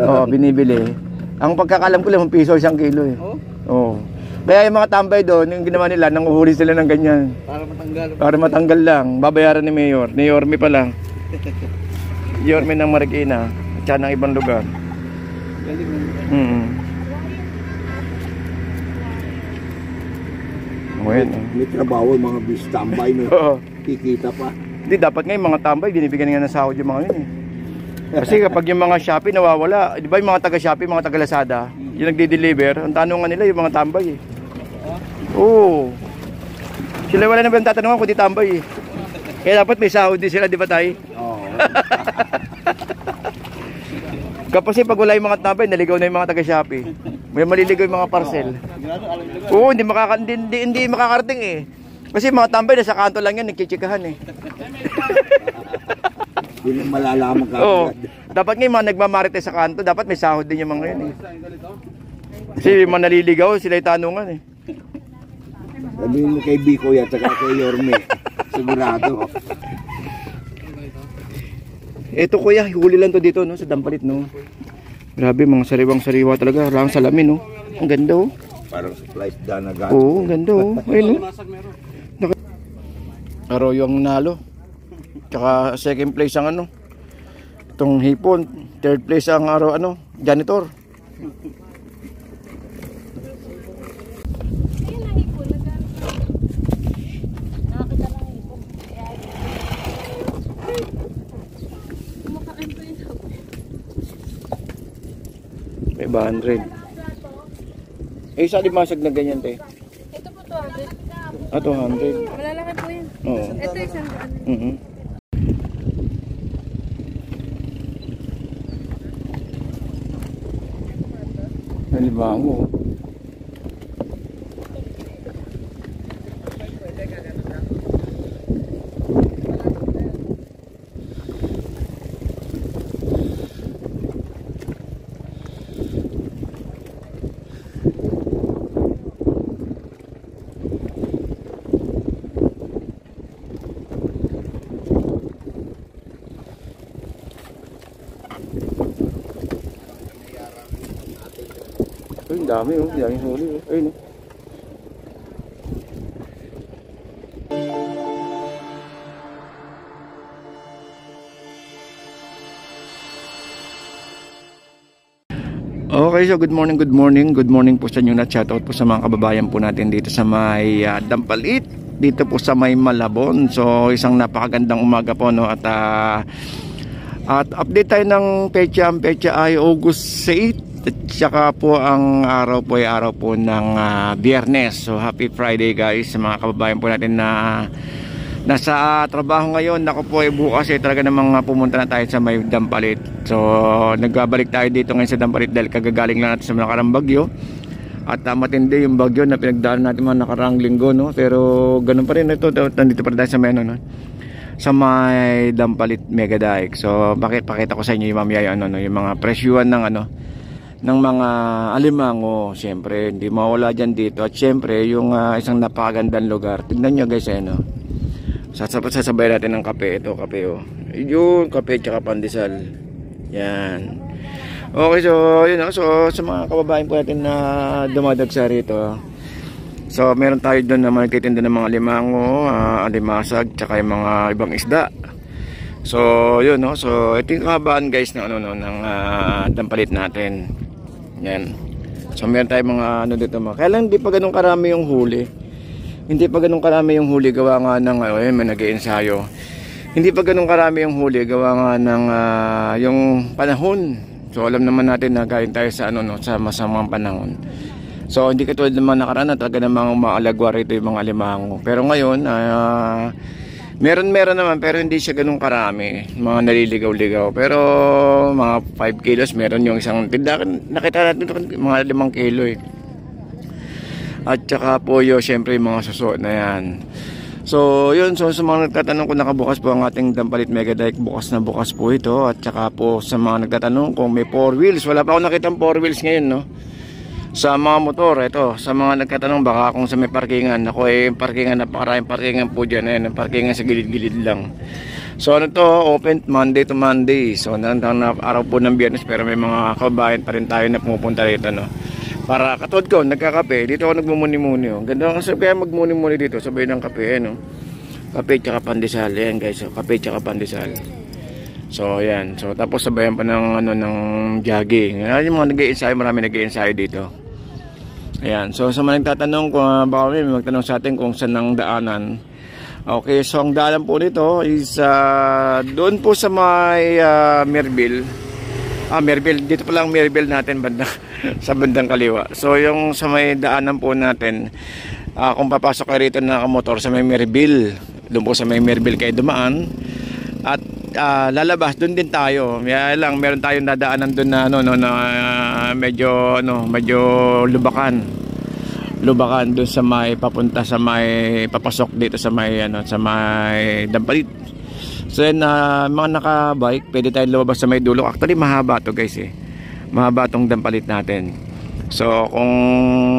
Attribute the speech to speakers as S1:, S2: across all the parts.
S1: Oo, binibili. Ang pagkakalam ko lang, ₱1 isang kilo eh. Oo. Kaya yung mga tambay doon, yung ginawa nila, nanguhuli sila ng ganyan.
S2: Para matanggal.
S1: Para matanggal lang. Babayaran ni Mayor. Ni Yorme pa lang. Yorme ng Marikina. At saka ng ibang lugar. Ngayon,
S3: may trabaho yung mga bis tambay, no? Kikita pa.
S1: Hindi, dapat nga yung mga tambay, binibigyan nga ng sahod yung mga yun eh. Kasi kapag yung mga Shopee nawawala, di ba yung mga taga Shopee, mga taga Lazada, yung nagdi-deliver, ang tanongan nila yung mga tambay eh. Oo. Sila wala na ba yung tatanungan kundi tambay eh. Kaya dapat may sahod din sila, di ba tayo? Oo. Kapag pag wala yung mga tambay, naligaw na yung mga taga Shopee. May maliligaw yung mga parcel. Oo, hindi makakarating eh. Kasi mga tambay nasa kanto lang yan, nagchichikahan eh.
S3: Hindi malalaman ka.
S1: Oo. Dapat nga yung mga nagmamarites sa kanto, dapat may sahod din yung mga yun eh. Kasi yung mga naliligaw, sila yung tanungan eh.
S3: Sabihin mo kay Biko yan, saka kay Yorme. Sigurado.
S1: Ito kuya, huli lang to dito no, sa Dampalit no. Grabe, mga sariwang-sariwa talaga, lang salamin no. Ang ganda oh.
S3: Parang supplies danagat.
S1: Oo, ang ganda oh. Ayun no. Arroyo ang nalo. Tsaka second place ang ano, itong hipon. Third place ang janitor. May 100. Eh, isa limasag na ganyan te.
S4: Ito po 200.
S1: Ah, 200.
S4: Malalaki po yan.
S1: Oo.
S4: Ito isang daan.
S1: Nalibango. Ay, ang dami oh, daming huli oh. Ayun oh. Okay, so good morning po sa inyo na shoutout po sa mga kababayan po natin dito sa may Dampalit, dito po sa may Malabon. So isang napakagandang umaga po no, at update tayo ng petsa ay August 8. At saka po ang araw po ay araw po ng Biyernes. So happy Friday guys sa mga kababayan po natin na nasa trabaho ngayon. Ako po ay bukas ay talaga namang pumunta na tayo sa may Dampalit. So nagbabalik tayo dito ngayon sa Dampalit dahil kagagaling lang natin sa nakarang bagyo. At matindi yung bagyo na pinagdaan natin mga nakarang linggo no? Pero ganun pa rin ito, nandito pa rin tayo sa may sa may Dampalit Mega Dike. So pakita ko sa inyo yung mamaya yung mga presyuhan ng mga alimango. Siyempre hindi mawala dyan dito. At siyempre yung isang napakagandang lugar. Tignan nyo guys sasabay natin ng kape. Ito kape oh. Yung kape tsaka pandesal. Yan. Okay, so yun so sa mga kababayan po natin na dumadagsa rito. So meron tayo doon na magtitinda ng mga alimango, alimasag tsaka yung mga ibang isda. So yun no. So ito yung kahabaan guys ng ng Dampalit natin. Yan. So meron tayong mga dito mga. Kaya lang hindi pa ganun karami yung huli. Hindi pa ganun karami yung huli gawa nga ng may nag-iensayo. Hindi pa ganun karami yung huli gawa nga ng yung panahon. So alam naman natin na galing tayo sa sa masamang panahon. So hindi katulad ng mga nakaraan na talaga namang umaalagwa rito yung mga alimango. Pero ngayon meron naman pero hindi siya ganun karami, mga naliligaw-ligaw. Pero mga 5 kilos meron yung isang tindahan. Nakita natin mga 5 kilo eh. At saka po yung syempre yung mga suso na yan. So yun, so sa mga nagtatanong kung nakabukas po ang ating Dampalit Mega Dike, bukas na bukas po ito. At saka po sa mga nagtatanong kung may 4 wheels, wala pa ako nakitang 4 wheels ngayon no. Sa mga motor, ito, sa mga nagtatanong baka kung sa may parkingan, ako ay parkingan, napakaraming parkingan po dyan, parkingan sa gilid-gilid lang. So ano to, open Monday to Monday. So nandang na araw po ng Biyernes, pero may mga kabayan pa rin tayo na pumupunta rito, no. Para katulad ko, nagkakape, dito ako nagmumuni-muni, oh. Ganda ang sabi magmuni-muni dito, sabay ng kape, no. Kape tsaka pandesal, yan guys, so, kape tsaka pandesal. So yan, so tapos sabayan pa ng ano ng jogging. Yung mga nag-i-ensayo, marami nag-i-ensayo dito. Ayan, so sa mga nagtatanong kung baka may magtanong sa atin kung saan ang daanan. Okay, so ang daanan po nito is doon po sa may Merville. Merville, dito pa lang Merville natin banda sa bandang kaliwa. So yung sa may daanan po natin, kung papasok kayo rito na motor sa may Merville, doon po sa may Merville kayo dumaan. At lalabas doon din tayo. Kaya lang meron tayong dadaanan doon na medyo lubakan doon sa may papunta sa may papasok dito sa may sa may Dampalit. So yan, mga naka-bike, pwede tayong lumabas sa may dulo. Actually mahaba to guys eh. Mahaba tong Dampalit natin. So kung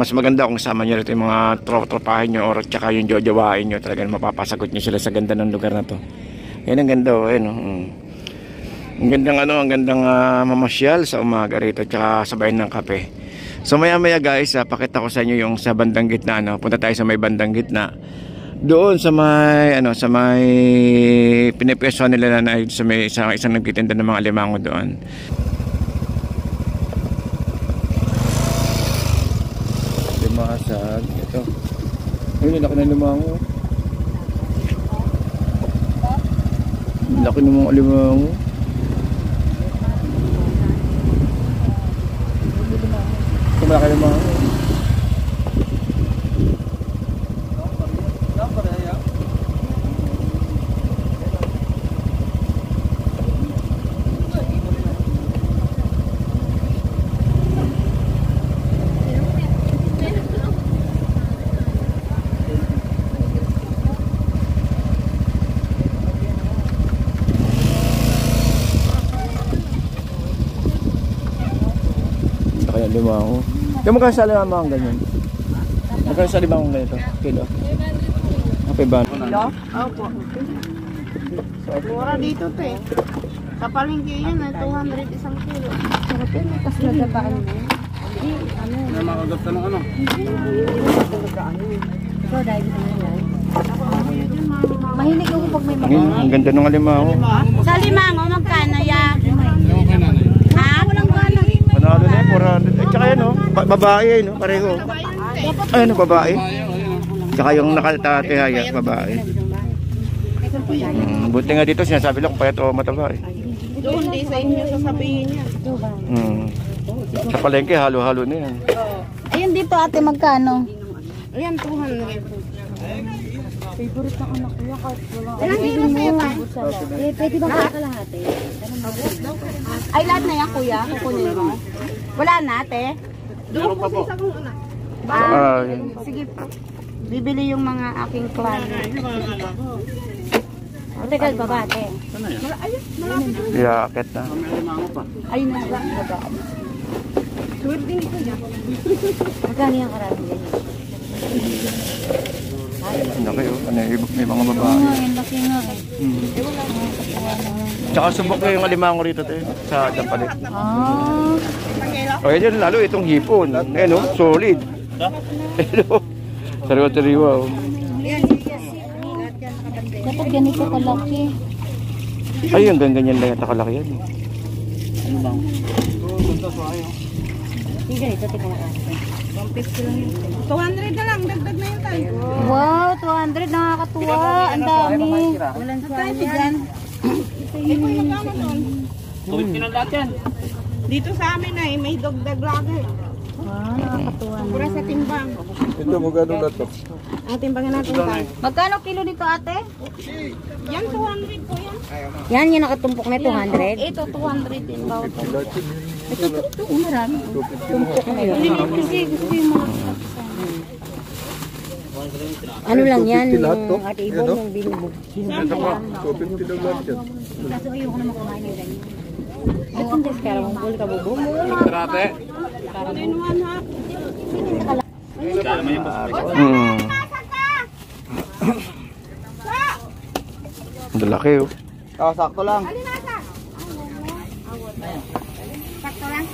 S1: mas maganda kung sama nyo rito yung mga tropahin nyo or tsaka yung jojowain nyo, talagang mapapasagot nyo sila sa ganda ng lugar na to. Yan ang ganda, oh, ayun, oh. Ang gandang mamasyal sa umaga rito tsaka sabayan ng kape. So maya guys, pakita ko sa inyo yung sa bandang gitna, no. Punta tayo sa may bandang gitna. Doon sa may sa may pinipwesto nila na sa may isang nagtitinda ng mga alimango doon. Limasag, ito. Ayun, laki ng limango. Laki ng mga alimango. Ito malaki ng mga limango. Kaya magkano sa limango ganyan? Magkano sa limango ganito? Kilo? Okay ba?
S2: Kilo? Opo. Mura dito to eh. Sa palengke yan, 200 isang kilo. Sarap yan, may kasunod na ba ano?
S3: May makagat ka ng ano?
S2: Ito, dahil ito na yan. Mahilig ako pag may
S1: Ang ganda ng alimango.
S2: Sa limango, magkano yan? Ha? Walang gana.
S1: Panalo na yun, 400. At saka yan, no? Babae yun, no? Pareho. Ayun, babae. Tsaka yung nakatatihaya, babae. Buti nga dito, sinasabi lang kung payat o mataba eh.
S2: Doon, di sa inyo sasabihin niya.
S1: Sa palengke, halo-halo na yan.
S2: Ayun dito ate, magkano? Ayan, 200. Favorite ng anak ko yan kahit wala. Ilan kilo sa'yo ba? Pwede ba kakalahati? Ay, lahat na yan kuya, kukunin mo. Wala na ate? Meron pa po. Sige po. Bibili yung mga aking clan. Teka, baba ate.
S1: Iakit na.
S2: Ayun na lang, baba. Swerte nito niya. Magkano yung karami yan?
S1: Ang laki oh, may mga babae.
S2: Ang laki nga eh.
S1: Tsaka subok na yung alimango rito tayo sa Dampalit. O yan lalo itong hipon. Ayan oh, solid. Ayan oh, sariwa-sariwa oh.
S2: Dapat ganito kalaki.
S1: Ay, hanggang ganyan lang yata kalaki yan.
S3: Ano bang?
S2: Hindi ganito, tika na kasi.
S4: 150 lang yun. 200 na lang, dagdag na yun tayo.
S2: Wow, 200, nakakatuwa. Ang dami.
S4: Walang swerte dyan. Ito yung magkano doon.
S3: Tuwid pinandat yan.
S4: Dito sa amin ay may dagdag lagi.
S2: Wow, nakakatuwa.
S4: Pura sa timbang.
S3: Ito magkano na to?
S4: Ang timbangin natin tayo.
S2: Magkano kilo dito ate?
S4: Yan, 200 po yan.
S2: Yan, yung nakatumpok na 200.
S4: Ito, 200 din bawat.
S2: Ito, marami. Tumpok na yun. Kasi gusto yung mga ano lang yan, yung ate Ibon, yung binubog. Kaso ayoko naman kumain ng ganyan. Ito, kaya mong buli ka bubong.
S3: Trate.
S4: Tinuan ha.
S1: Ang laki oh.
S3: Oh, sakto lang.
S2: Alinasa. Sakto lang.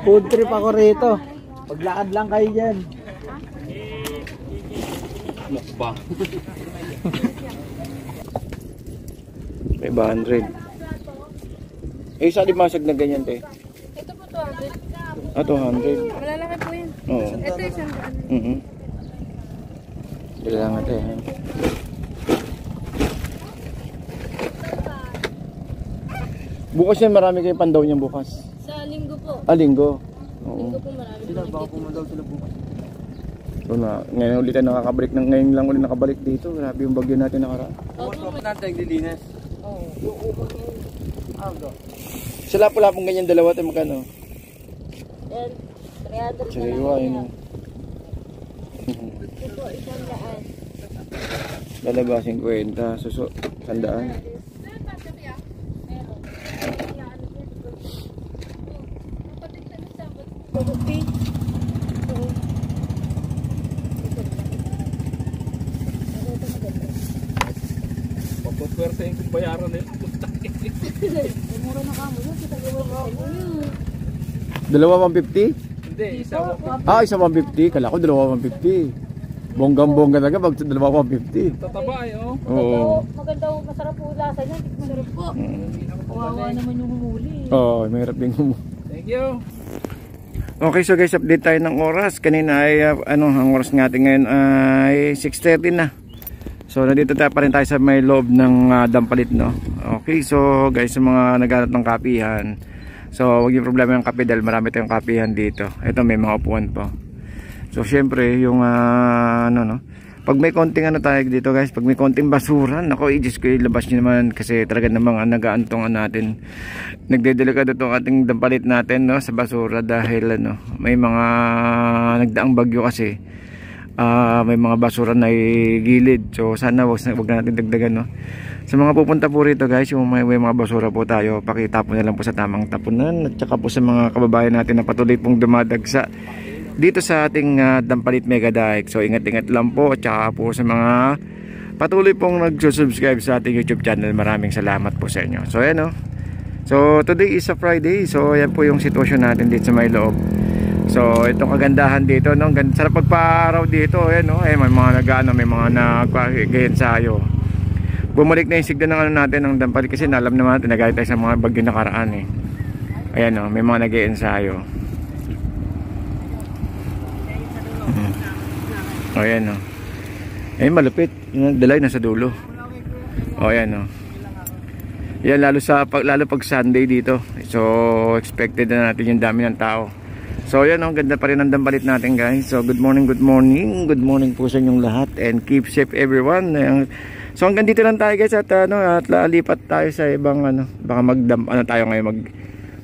S3: Food trip ako rito. Paglakad lang kayo dyan. Mukbang.
S1: 500. Eh, sa limasag na ganyan, te?
S4: Ito po 200.
S1: Ah, 200.
S4: Malalaki po yan.
S1: Oo.
S4: Ito isang daan.
S1: Dila lang ate. Ha? Bukas yan, marami kayong pandaw niyan bukas.
S4: Sa linggo po.
S1: Ah, linggo. Oo.
S4: Linggo po marami.
S3: Baka pumundaw sila bukas.
S1: So, ngayon ulit tayo nakakabalik. Ngayon lang ulit nakabalik dito. Grabe yung bagyo natin nakaraan.
S4: Opo.
S3: natin naglilinis.
S1: Sa lapo-lapong ganyan dalawa tayo magkano?
S4: Yan. 300
S1: Sa
S4: na lang.
S1: iwa, yun.
S4: Ito po isang daan.
S1: Dalawa 50, suso, 100.
S4: Kopi.
S3: Pagpapwerte yung bayaran nila.
S4: Mura na kamo yun. Kita gawa mo yun.
S1: Dalawa 150?
S3: Hindi, isa mo.
S1: Ah, isa 150. Kala ko dalawa 150. Bonggang-bongga talaga pag dalawa 150.
S3: Tataba oh.
S1: Oo.
S4: Maganda po. Masarap po lasa niya. Masarap po. Kawawa naman yung humuli.
S1: Oo, mahirap din mo.
S3: Thank you.
S1: Okay, so guys, update tayo ng oras. Kanina ay, ang oras natin ngayon ay 6:30 na. So, nandito tayo pa rin tayo sa may loob ng Dampalit, no? Okay, so guys, sa mga naghanap ng kapihan, so huwag yung problema yung kape dahil marami tayong kapihan dito. Ito, may mga upuan po. So, syempre, yung pag may konting tayo dito guys, pag may konting basura, nako, i-just ko ilabas nyo naman kasi talaga namang nag-aantongan natin. Nagdedelikado itong ating Dampalit natin, no, sa basura dahil may mga nagdaang bagyo kasi. May mga basura na gilid. So sana wag na natin dagdagan, no. Sa mga pupunta po rito guys, yung may mga basura po tayo, pakitapon na lang po sa tamang tapunan. At saka po sa mga kababayan natin na patuloy pong dumadagsa dito sa ating Dampalit Mega Dike. So ingat-ingat lang po. At saka po sa mga patuloy pong nagsusubscribe sa ating YouTube channel, maraming salamat po sa inyo. So ayan, no. So today is a Friday. So ayan po yung sitwasyon natin dito sa may loob. So itong kagandahan dito, no, sarap pagpa-araw dito, ayan, no, may mga may mga nag-ensayo. Bumalik na yung sigla ng natin ng Dampalit kasi alam naman natin nagalit tayo sa mga bagyo nakaraan eh. Ayan, no, may mga nag-ensayo. Ayan, no. Ayun, malupit. Dalay na sa dulo. O ayan, no. Yan lalo pag Sunday dito. So expected na natin yung dami ng tao. So yan, ganda pa rin ang Dampalit natin guys. So good morning, good morning. Good morning po sa inyong lahat and keep safe everyone. So hanggang dito lang tayo guys at lalipat tayo sa ibang baka tayo ngayon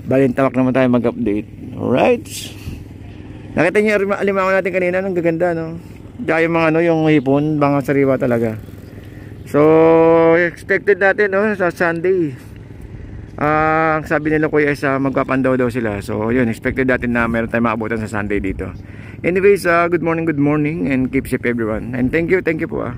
S1: balintawak naman tayo mag-update. Alright. Nakita niyo yung alimango natin kanina, ang gaganda, no. Kaya yung mga yung hipon, mga sariwa talaga. So expected natin, no, sa Sunday. Ang sabi nila kuya is magpapandaw daw sila. So yun, expected natin na meron tayong maabutan sa Sunday dito. Anyways, good morning and keep safe everyone. And thank you po